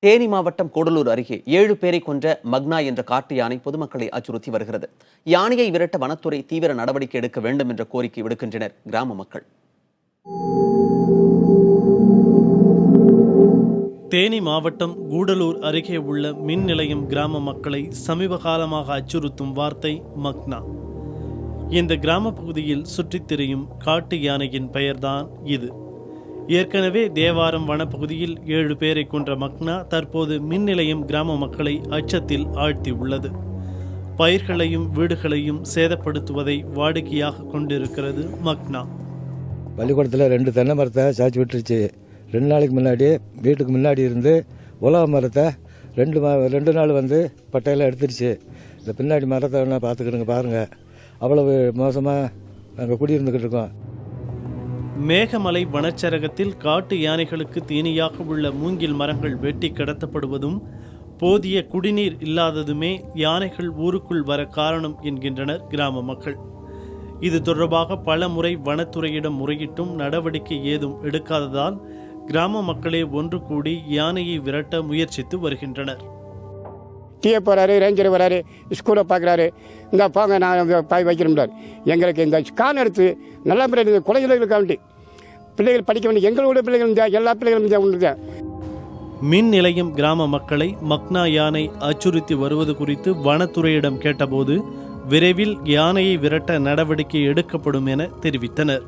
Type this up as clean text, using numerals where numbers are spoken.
தேனி மாவட்டம் கூடலூர் அருகே 7 பேரை கொன்ற மக்னா என்ற காட்டு யானை பொதுமக்களை அச்சுறுத்தி வருகிறது. யானையை விரட்ட வனத்துறை தீவிர நடவடிக்கை எடுக்க வேண்டும் என்ற கோரிக்கை விடுக்கின்றனர் கிராம மக்கள். தேனி மாவட்டம் கூடலூர் அருகே உள்ள மின் நிலையம் கிராம மக்களை சமீப காலமாக அச்சுறுத்தும் வார்த்தை மக்னா. இந்த கிராம பகுதியில் சுற்றித் திரியும் காட்டு யானையின் பெயர்தான் இது. ஏற்கனவே தேவாரம் வனப்பகுதியில் 7 பேரை கொன்ற மக்னா தற்போது மின் நிலையம் கிராம மக்களை அச்சத்தில் ஆழ்த்தி உள்ளது. பயிர்களையும் வீடுகளையும் சேதப்படுத்துவதை வாடிக்கையாக கொண்டிருக்கிறது மக்னா. பள்ளிக்கூடத்தில் 2 தென்னை மரத்தை சாய்ச்சி விட்டுருச்சு. 2 நாளைக்கு முன்னாடி வீட்டுக்கு முன்னாடி இருந்து உலக மரத்தை 2 நாள் வந்து பட்டையெல்லாம் எடுத்துருச்சு. இந்த பின்னாடி மரத்தை வேணா பார்த்துக்கிடுங்க, பாருங்கள், அவ்வளவு மோசமாக நாங்கள் குடியிருந்துக்கிட்டு இருக்கோம். மேகமலை வனச்சரகத்தில் காட்டு யானைகளுக்கு தீனியாக உள்ள மூங்கில் மரங்கள் வெட்டி கடத்தப்படுவதும் போதிய குடிநீர் இல்லாததுமே யானைகள் ஊருக்குள் வர காரணம் என்கின்றனர் கிராம மக்கள். இது தொடர்பாக பல முறை வனத்துறையிடம் முறையிட்டும் நடவடிக்கை ஏதும் எடுக்காததால் கிராம மக்களே ஒன்று கூடி யானையை விரட்ட முயற்சித்து வருகின்றனர். டீயை போகிறாரு, ரேஞ்சர் வராரு, ஸ்கூலை பார்க்குறாரு, இந்த போங்க நான் பாய் வைக்கிறோம்டார். எங்களுக்கு இந்த கான் எடுத்து நல்ல முறையில் குழந்தைகளுக்கு வேண்டி பிள்ளைகள் படிக்க வேண்டிய எங்களோட பிள்ளைகள் எல்லா பிள்ளைகளும் உண்டு. மின் நிலையம் கிராம மக்களை மக்னா யானை அச்சுறுத்தி வருவது குறித்து வனத்துறையிடம் கேட்டபோது விரைவில் யானையை விரட்ட நடவடிக்கை எடுக்கப்படும் என தெரிவித்தனர்.